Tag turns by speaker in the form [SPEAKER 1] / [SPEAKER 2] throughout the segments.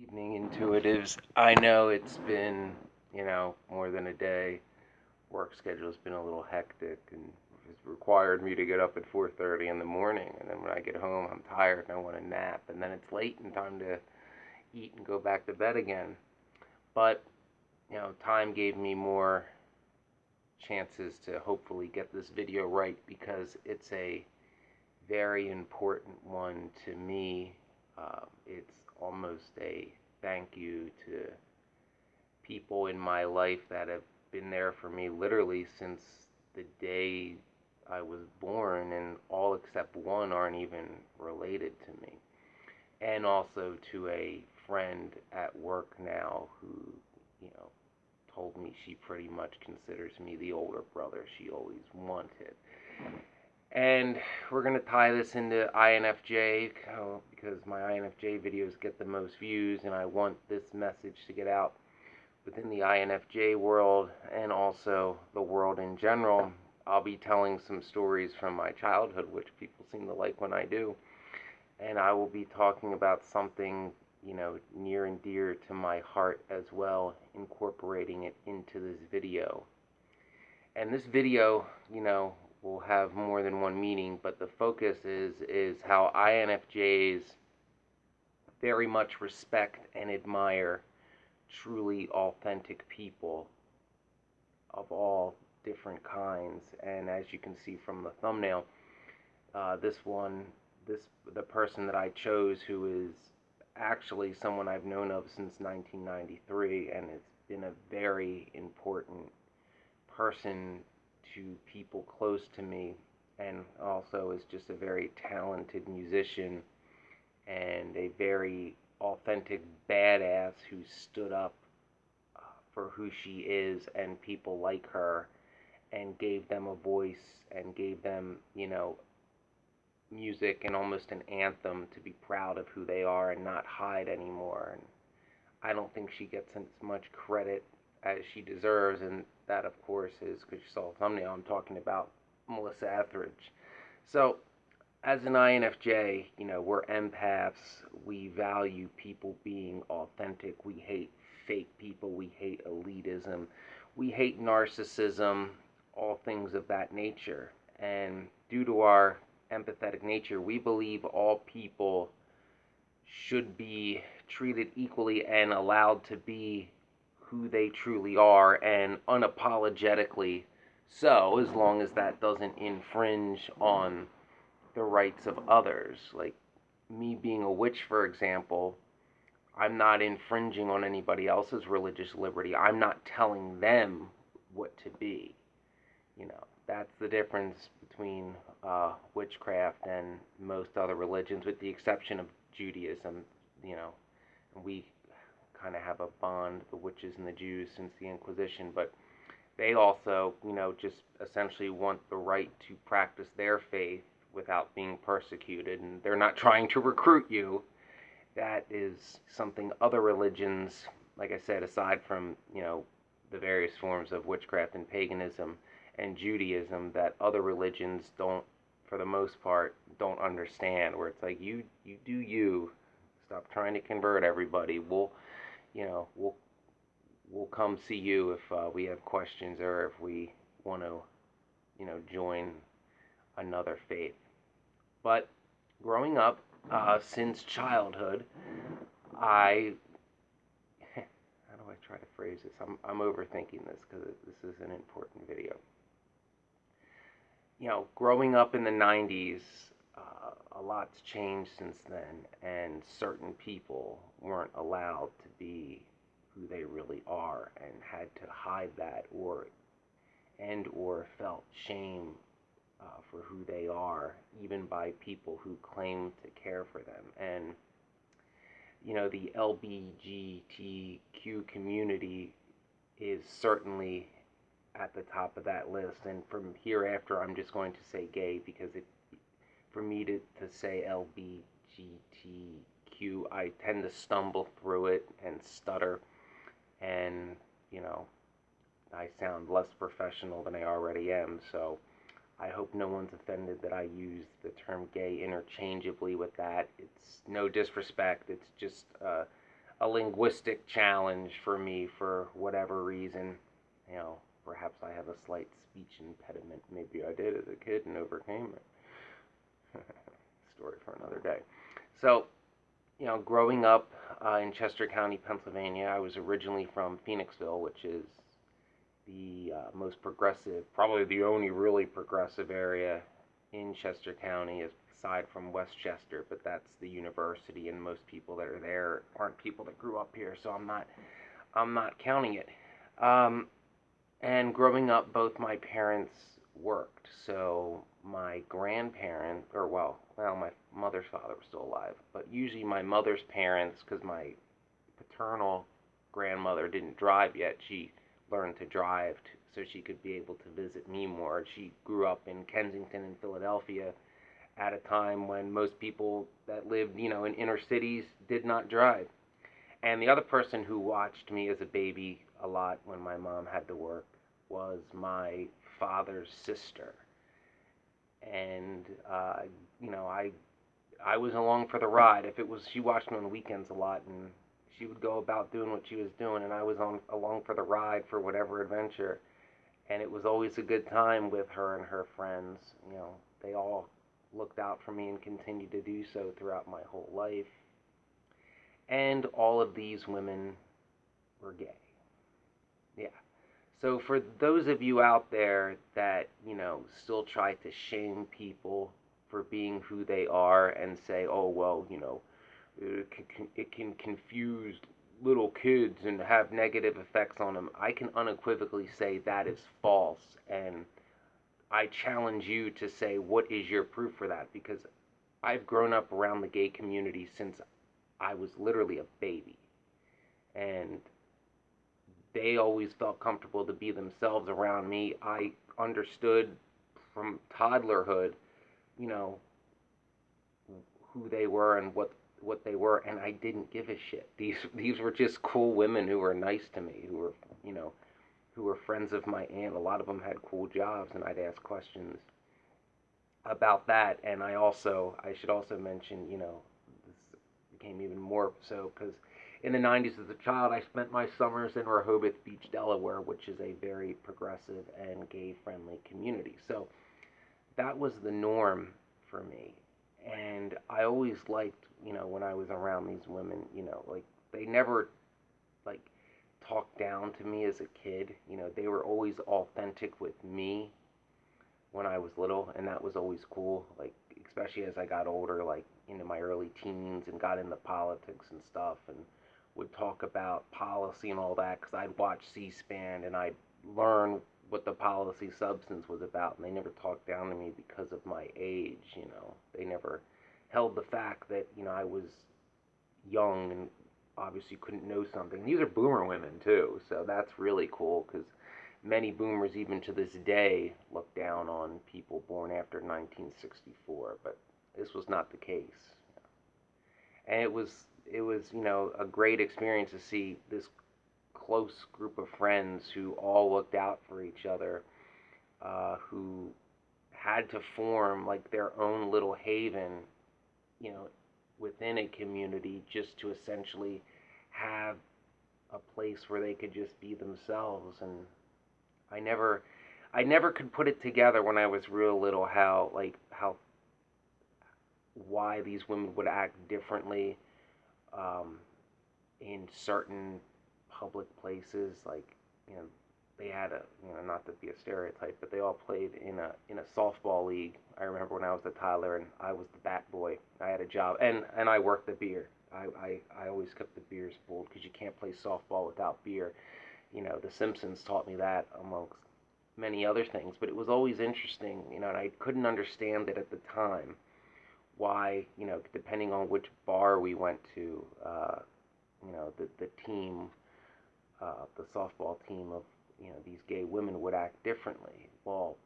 [SPEAKER 1] Evening intuitives. I know it's been, more than a day. Work schedule's been a little hectic and it's required me to get up at 4:30 in the morning, and then when I get home I'm tired and I want to nap, and then it's late and time to eat and go back to bed again. But, time gave me more chances to hopefully get this video right because it's a very important one to me. It's almost a thank you to people in my life that have been there for me literally since the day I was born, and all except one aren't even related to me. And also to a friend at work now who, you know, told me she pretty much considers me the older brother she always wanted. And we're going to tie this into INFJ because my INFJ videos get the most views, and I want this message to get out within the INFJ world and also the world in general. I'll be telling some stories from my childhood, which people seem to like when I do. And I will be talking about something, near and dear to my heart as well, incorporating it into this video. And this video, will have more than one meaning, but the focus is how INFJs very much respect and admire truly authentic people of all different kinds. And as you can see from the thumbnail, the person that I chose, who is actually someone I've known of since 1993, and it's been a very important person to people close to me, and also is just a very talented musician and a very authentic badass who stood up for who she is and people like her, and gave them a voice and gave them, music and almost an anthem to be proud of who they are and not hide anymore. And I don't think she gets as much credit as she deserves, and that, of course, is because you saw the thumbnail. I'm talking about Melissa Etheridge. So, as an INFJ, we're empaths. We value people being authentic. We hate fake people. We hate elitism. We hate narcissism, all things of that nature. And due to our empathetic nature, we believe all people should be treated equally and allowed to be who they truly are, and unapologetically so, as long as that doesn't infringe on the rights of others. Like me being a witch, for example, I'm not infringing on anybody else's religious liberty. I'm not telling them what to be. That's the difference between witchcraft and most other religions, with the exception of Judaism. And we kind of have a bond, the witches and the Jews, since the Inquisition, but they also, just essentially want the right to practice their faith without being persecuted, and they're not trying to recruit you. That is something other religions, like I said, aside from, the various forms of witchcraft and paganism and Judaism, that other religions don't, for the most part, don't understand, where it's like, you do you, stop trying to convert everybody. You know, we'll we'll come see you if we have questions, or if we want to, join another faith. But growing up, since childhood, I how do I try to phrase this? I'm overthinking this because this is an important video. Growing up in the 90s, a lot's changed since then, and certain people weren't allowed to be who they really are and had to hide that, or felt shame for who they are, even by people who claim to care for them. And the LBGTQ community is certainly at the top of that list. And from hereafter, I'm just going to say gay, because for me to say LBGTQ, I tend to stumble through it and stutter, and I sound less professional than I already am. So I hope no one's offended that I use the term gay interchangeably with that. It's no disrespect. It's just a a linguistic challenge for me for whatever reason. You know, perhaps I have a slight speech impediment. Maybe I did as a kid and overcame it. Story for another day. So, growing up in Chester County, Pennsylvania, I was originally from Phoenixville, which is the most progressive, probably the only really progressive area in Chester County, aside from Westchester. But that's the university, and most people that are there aren't people that grew up here, so I'm not counting it. Um, and growing up, both my parents worked. So my grandparents, or well, my mother's father was still alive, but usually my mother's parents, because my paternal grandmother didn't drive yet. She learned to drive so she could be able to visit me more. She grew up in Kensington and Philadelphia at a time when most people that lived, in inner cities did not drive. And the other person who watched me as a baby a lot when my mom had to work was my father's sister. And I was along for the ride. If it was, she watched me on the weekends a lot, and she would go about doing what she was doing, and I was on along for the ride for whatever adventure. And it was always a good time with her and her friends. They all looked out for me and continued to do so throughout my whole life. And all of these women were gay. Yeah. So for those of you out there that, still try to shame people for being who they are and say, oh, well, it can confuse little kids and have negative effects on them, I can unequivocally say that is false. And I challenge you to say, what is your proof for that? Because I've grown up around the gay community since I was literally a baby. And they always felt comfortable to be themselves around me. I understood from toddlerhood, you know, who they were and what they were, and I didn't give a shit. These were just cool women who were nice to me, who were friends of my aunt. A lot of them had cool jobs, and I'd ask questions about that. And I should also mention, this became even more so because in the 90s as a child, I spent my summers in Rehoboth Beach, Delaware, which is a very progressive and gay-friendly community. So that was the norm for me. And I always liked, when I was around these women, like they never like talked down to me as a kid. They were always authentic with me when I was little, and that was always cool. Like especially as I got older, like into my early teens and got into politics and stuff, and would talk about policy and all that because I'd watch C-SPAN and I'd learn what the policy substance was about, and they never talked down to me because of my age. They never held the fact that I was young and obviously couldn't know something. These are boomer women too, so that's really cool because many boomers, even to this day, look down on people born after 1964, but this was not the case. And it was a great experience to see this close group of friends who all looked out for each other, who had to form like their own little haven, you know, within a community just to essentially have a place where they could just be themselves. And I never I never could put it together when I was real little how why these women would act differently um, in certain public places. Like, you know, they had not to be a stereotype, but they all played in a softball league. I remember when I was a toddler and I was the bat boy. I had a job and I worked the beer. I always kept the beers pulled because you can't play softball without beer. The Simpsons taught me that amongst many other things, but it was always interesting, and I couldn't understand it at the time why, depending on which bar we went to, the team, the softball team of, these gay women would act differently. Well,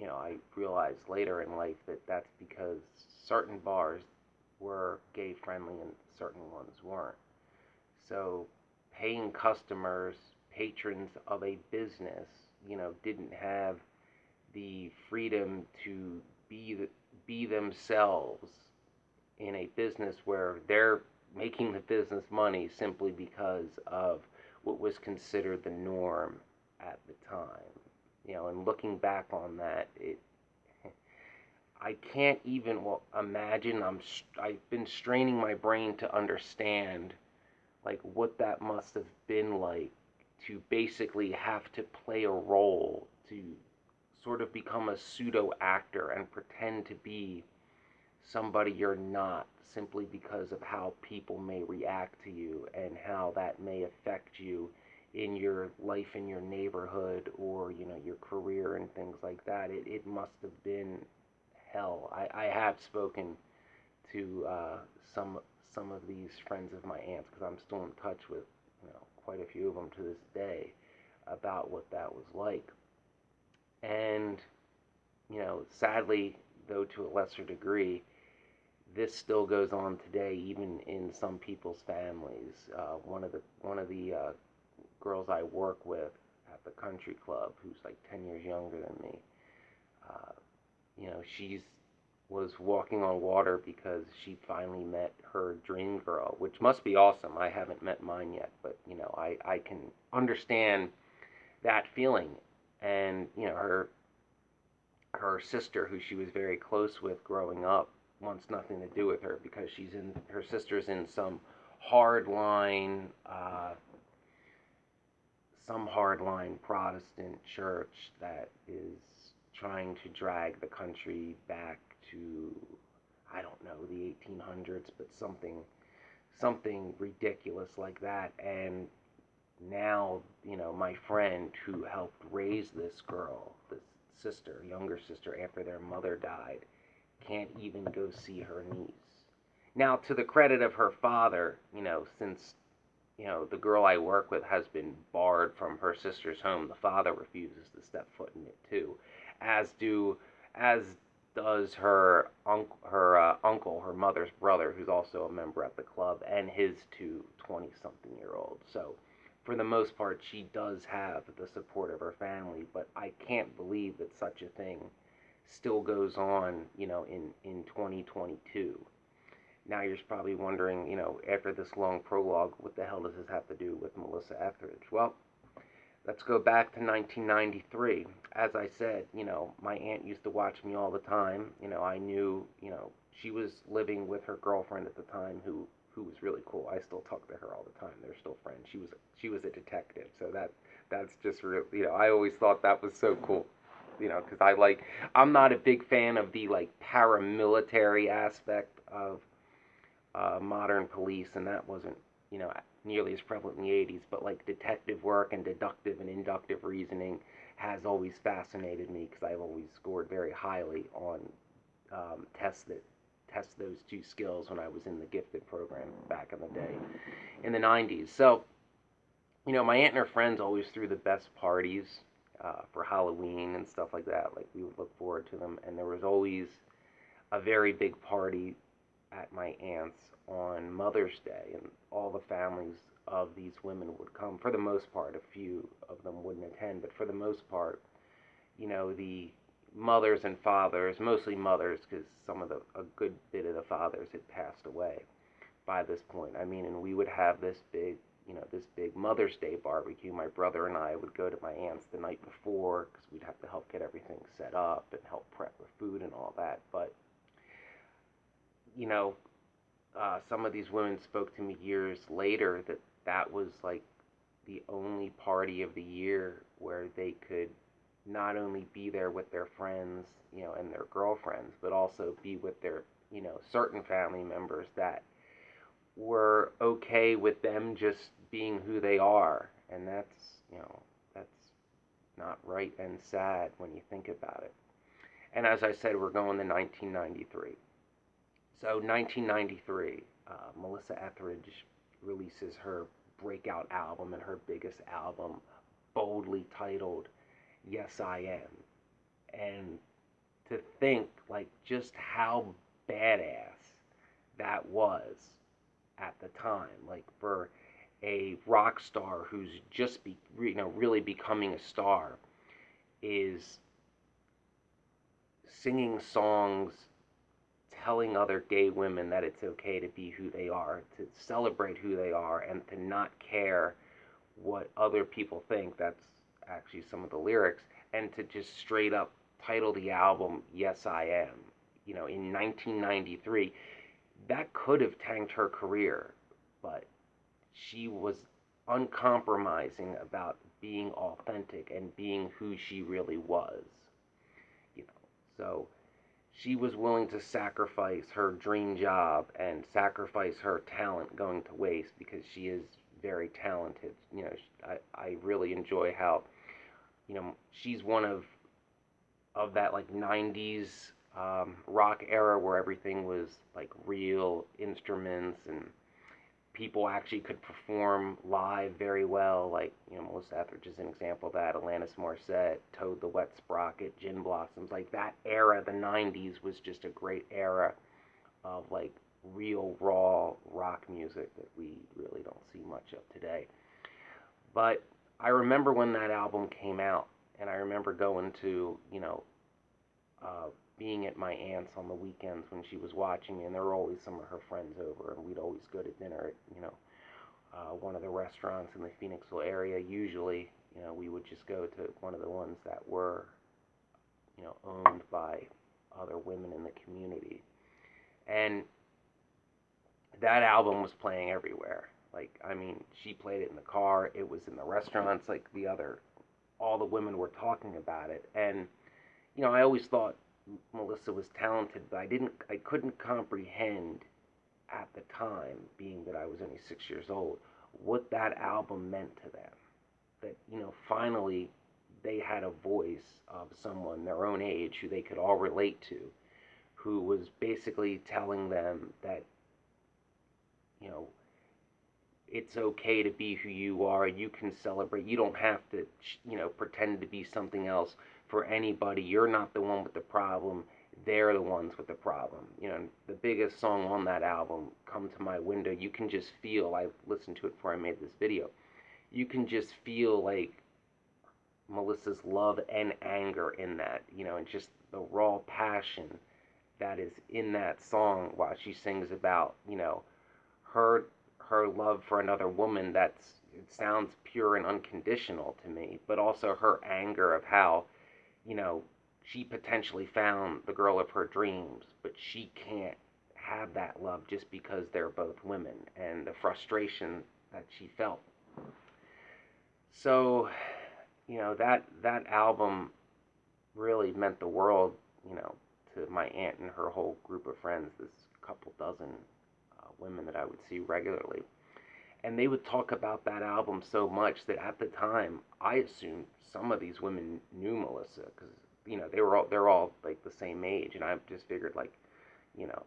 [SPEAKER 1] I realized later in life that that's because certain bars were gay friendly and certain ones weren't. So paying customers, patrons of a business, didn't have the freedom to be themselves in a business where their making the business money simply because of what was considered the norm at the time. And looking back on that, I can't even imagine. I've been straining my brain to understand like what that must have been like to basically have to play a role, to sort of become a pseudo actor and pretend to be somebody you're not, simply because of how people may react to you and how that may affect you in your life, in your neighborhood, or your career and things like that. It must have been hell. I have spoken to some of these friends of my aunt's, because I'm still in touch with quite a few of them to this day, about what that was like. And sadly, though to a lesser degree, this still goes on today, even in some people's families. One of the girls I work with at the country club, who's like 10 years younger than me, she's was walking on water because she finally met her dream girl, which must be awesome. I haven't met mine yet, but I can understand that feeling. And her sister, who she was very close with growing up, wants nothing to do with her because her sister's in uh, some hardline Protestant church that is trying to drag the country back to, I don't know, the 1800s, but something ridiculous like that. And now, my friend who helped raise this girl, this younger sister, after their mother died, can't even go see her niece. Now, to the credit of her father, since the girl I work with has been barred from her sister's home, the father refuses to step foot in it too, as do as does her uncle, her mother's brother, who's also a member at the club, and his two 20-something-year-olds. So, for the most part, she does have the support of her family, but I can't believe that such a thing still goes on, in 2022. Now you're probably wondering, after this long prologue, what the hell does this have to do with Melissa Etheridge? Well, let's go back to 1993. As I said, my aunt used to watch me all the time. I knew, she was living with her girlfriend at the time, who was really cool. I still talk to her all the time. They're still friends. She was a detective, so that's just real. I always thought that was so cool. Because I'm not a big fan of the like paramilitary aspect of modern police, and that wasn't, nearly as prevalent in the 80s. But like detective work and deductive and inductive reasoning has always fascinated me, because I've always scored very highly on tests that test those two skills when I was in the gifted program back in the day, in the 90s. So, my aunt and her friends always threw the best parties for Halloween and stuff like that. Like, we would look forward to them, and there was always a very big party at my aunt's on Mother's Day, and all the families of these women would come. For the most part, a few of them wouldn't attend, but for the most part, the mothers and fathers, mostly mothers, because a good bit of the fathers had passed away by this point. I mean, and we would have this big Mother's Day barbecue. My brother and I would go to my aunt's the night before, because we'd have to help get everything set up and help prep the food and all that. But you know, some of these women spoke to me years later that was like the only party of the year where they could not only be there with their friends, and their girlfriends, but also be with their, certain family members that were okay with them just being who they are. And that's not right and sad when you think about it. And as I said, we're going to 1993. So 1993, Melissa Etheridge releases her breakout album, and her biggest album, boldly titled Yes I Am. And to think like just how badass that was at the time, like for a rock star who's just really becoming a star, is singing songs telling other gay women that it's okay to be who they are, to celebrate who they are, and to not care what other people think. That's actually some of the lyrics, and to just straight up title the album Yes I Am. In 1993, that could have tanked her career, but she was uncompromising about being authentic and being who she really was. You know, so she was willing to sacrifice her dream job and sacrifice her talent going to waste because she is very talented. I really enjoy how she's one of that like 90s rock era where everything was like real instruments and people actually could perform live very well. Like, Melissa Etheridge is an example of that. Alanis Morissette, Toad the Wet Sprocket, Gin Blossoms. Like, that era, the 90s, was just a great era of, like, real, raw rock music that we really don't see much of today. But I remember when that album came out, and I remember going to, being at my aunt's on the weekends when she was watching me, and there were always some of her friends over, and we'd always go to dinner at, one of the restaurants in the Phoenixville area. Usually, we would just go to one of the ones that were, owned by other women in the community. And that album was playing everywhere. Like, I mean, she played it in the car, it was in the restaurants, like all the women were talking about it. And, I always thought Melissa was talented, but I couldn't comprehend at the time, being that I was only 6 years old, what that album meant to them. That, finally they had a voice of someone their own age who they could all relate to, who was basically telling them that, you know, it's okay to be who you are. You can celebrate. You don't have to, pretend to be something else for anybody. You're not the one with the problem. They're the ones with the problem. The biggest song on that album, Come to My Window, you can just feel, I listened to it before I made this video, you can just feel like Melissa's love and anger in that, and just the raw passion that is in that song while she sings about, her her love for another woman. It sounds pure and unconditional to me, but also her anger of how, you know, she potentially found the girl of her dreams, but she can't have that love just because they're both women, and the frustration that she felt. So, that album really meant the world, to my aunt and her whole group of friends, this couple dozen women that I would see regularly. And they would talk about that album so much that at the time, I assumed some of these women knew Melissa because, they're all like the same age. And I just figured, like,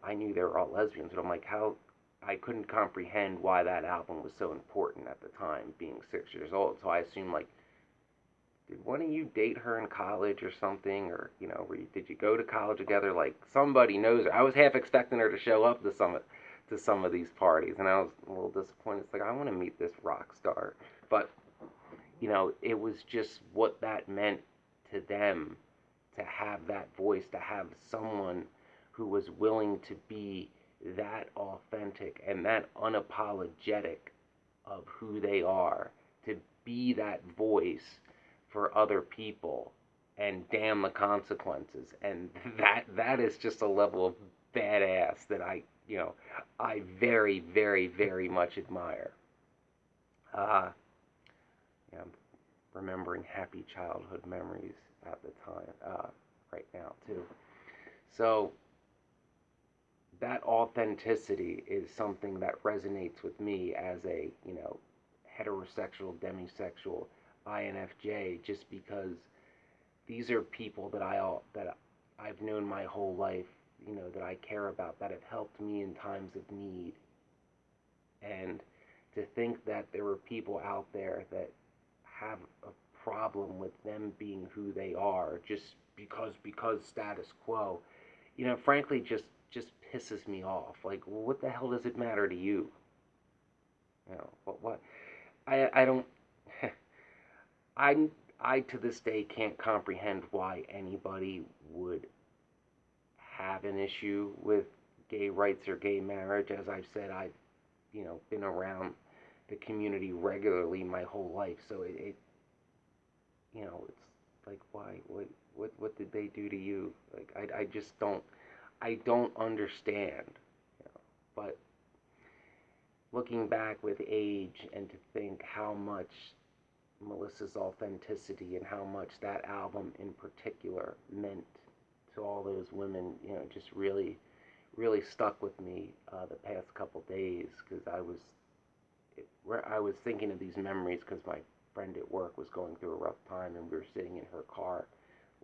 [SPEAKER 1] I knew they were all lesbians, but I'm like, how, I couldn't comprehend why that album was so important at the time, being 6 years old. So I assumed, like, did one of you date her in college or something? Or, did you go to college together? Like, somebody knows her. I was half expecting her to show up to some of these parties, and I was a little disappointed. It's like, I want to meet this rock star. But, it was just what that meant to them, to have that voice, to have someone who was willing to be that authentic and that unapologetic of who they are, to be that voice for other people, and damn the consequences. And that is just a level of badass that I very, very, very much admire. I'm remembering happy childhood memories at the time, right now too. So that authenticity is something that resonates with me as a, heterosexual, demisexual INFJ, just because these are people that I've known my whole life, that I care about, that have helped me in times of need. And to think that there are people out there that have a problem with them being who they are just because status quo, frankly, just pisses me off. Like, what the hell does it matter to you? What I don't I I to this day can't comprehend why anybody would have an issue with gay rights or gay marriage. As I've said, I've been around the community regularly my whole life, so it's like, why, what did they do to you? Like, I just don't understand. But looking back with age and to think how much Melissa's authenticity and how much that album in particular meant to all those women, just really, really stuck with me the past couple days, because I was thinking of these memories because my friend at work was going through a rough time, and we were sitting in her car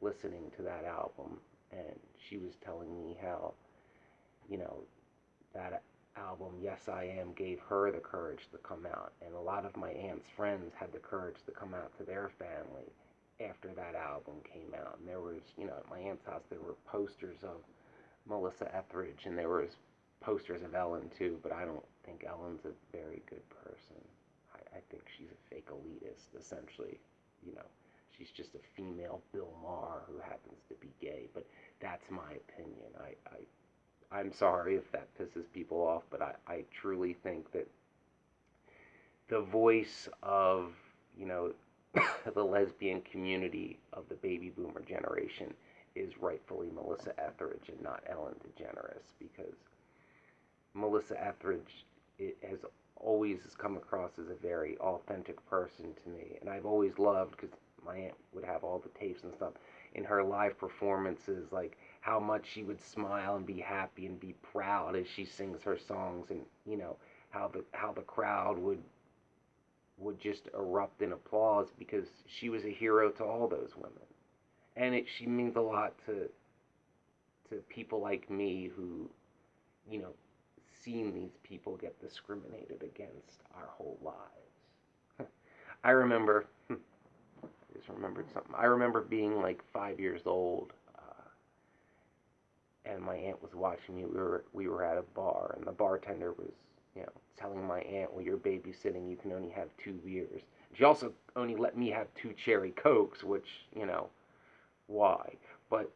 [SPEAKER 1] listening to that album, and she was telling me how, that album, Yes I Am, gave her the courage to come out. And a lot of my aunt's friends had the courage to come out to their family after that album came out. And there was, at my aunt's house, there were posters of Melissa Etheridge, and there was posters of Ellen too, but I don't think Ellen's a very good person. I think she's a fake elitist, essentially. You know, she's just a female Bill Maher who happens to be gay, but that's my opinion. I'm sorry if that pisses people off, but I truly think that the voice of, the lesbian community of the baby boomer generation is rightfully Melissa Etheridge and not Ellen DeGeneres, because Melissa Etheridge has always come across as a very authentic person to me, and I've always loved, because my aunt would have all the tapes and stuff, in her live performances, like how much she would smile and be happy and be proud as she sings her songs, and how the crowd would just erupt in applause because she was a hero to all those women, and she means a lot to people like me who, seen these people get discriminated against our whole lives. I remember, I just remembered something. I remember being like 5 years old, and my aunt was watching me. We were at a bar, and the bartender was, telling my aunt, "Well, you're babysitting. You can only have 2 beers." She also only let me have 2 cherry cokes, which, why? But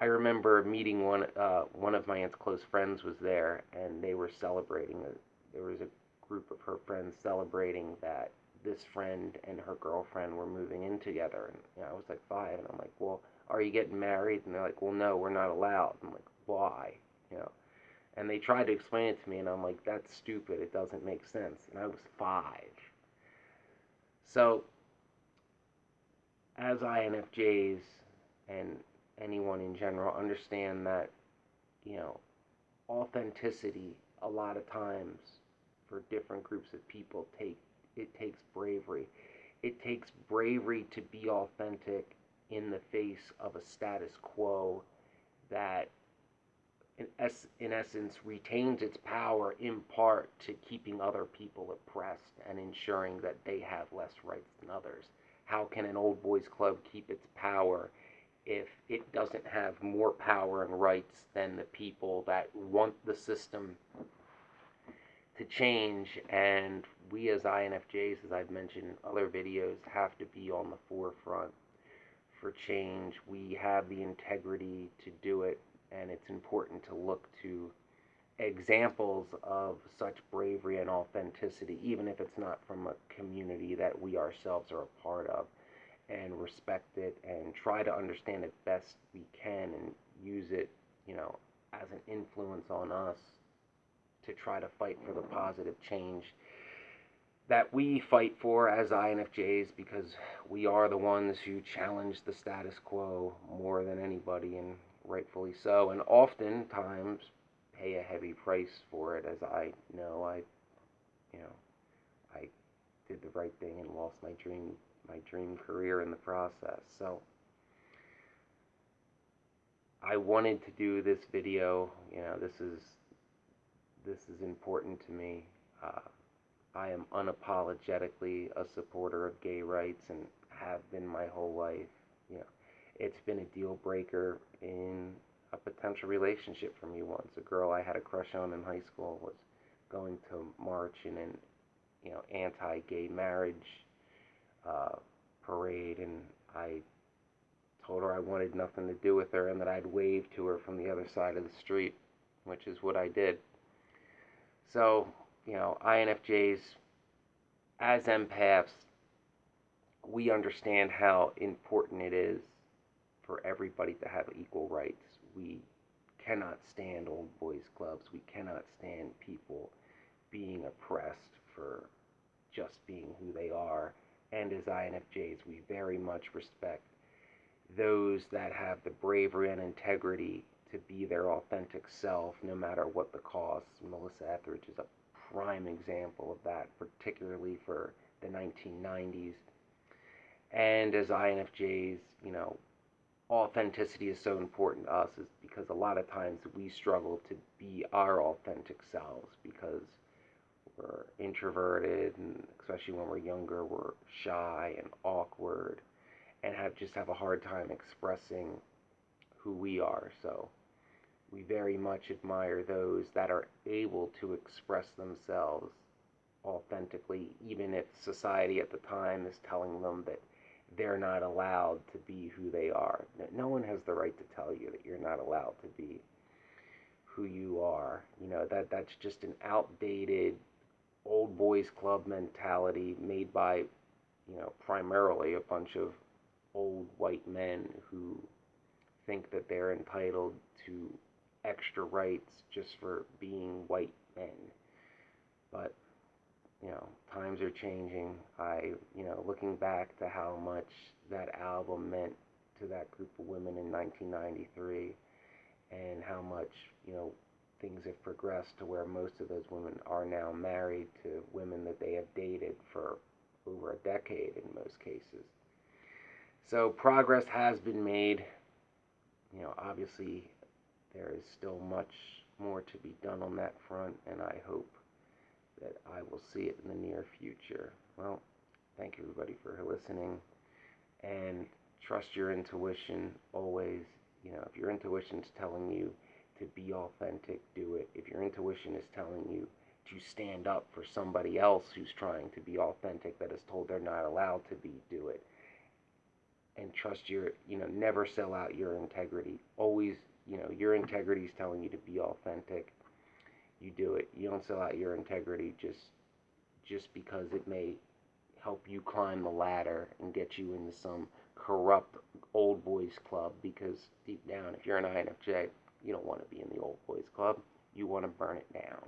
[SPEAKER 1] I remember meeting one of my aunt's close friends was there, and they were celebrating. There was a group of her friends celebrating that this friend and her girlfriend were moving in together. And I was like 5, and I'm like, "Well, are you getting married?" And they're like, "Well, no, we're not allowed." I'm like, "Why?" And they tried to explain it to me, and I'm like, "That's stupid. It doesn't make sense." And I was 5. So, as INFJs and anyone in general understand that, you know, authenticity a lot of times for different groups of people takes bravery. It takes bravery to be authentic in the face of a status quo that in essence retains its power in part to keeping other people oppressed and ensuring that they have less rights than others. How can an old boys club keep its power if it doesn't have more power and rights than the people that want the system to change? And we as INFJs, as I've mentioned in other videos, have to be on the forefront for change. We have the integrity to do it, and it's important to look to examples of such bravery and authenticity, even if it's not from a community that we ourselves are a part of, and respect it and try to understand it best we can and use it, as an influence on us to try to fight for the positive change that we fight for as INFJs, because we are the ones who challenge the status quo more than anybody, and rightfully so, and oftentimes pay a heavy price for it. As I know, I did the right thing and lost my dream career in the process. So I wanted to do this video. This is important to me. I am unapologetically a supporter of gay rights and have been my whole life. It's been a deal breaker in a potential relationship for me once. A girl I had a crush on in high school was going to march in an anti-gay marriage parade, and I told her I wanted nothing to do with her and that I'd wave to her from the other side of the street which is what I did. So, INFJs, as empaths, we understand how important it is for everybody to have equal rights. We cannot stand old boys clubs. We cannot stand people being oppressed for just being who they are. And as INFJs, we very much respect those that have the bravery and integrity to be their authentic self no matter what the cost. Melissa Etheridge is a prime example of that, particularly for the 1990s. And as INFJs, authenticity is so important to us is because a lot of times we struggle to be our authentic selves because we're introverted, and especially when we're younger, we're shy and awkward and have a hard time expressing who we are. So we very much admire those that are able to express themselves authentically, even if society at the time is telling them that they're not allowed to be who they are. No one has the right to tell you that you're not allowed to be who you are. That's just an outdated old boys club mentality made by, primarily a bunch of old white men who think that they're entitled to extra rights just for being white men. But times are changing. Looking back to how much that album meant to that group of women in 1993, and how much, things have progressed to where most of those women are now married to women that they have dated for over a decade in most cases. So progress has been made. Obviously, there is still much more to be done on that front, and I hope that I will see it in the near future. Well, thank you everybody for listening, and trust your intuition always. If your intuition is telling you to be authentic, do it. If your intuition is telling you to stand up for somebody else who's trying to be authentic that is told they're not allowed to be, do it. And trust never sell out your integrity. Always, your integrity is telling you to be authentic. You do it. You don't sell out your integrity just because it may help you climb the ladder and get you into some corrupt old boys club, because deep down, if you're an INFJ, you don't want to be in the old boys club. You want to burn it down.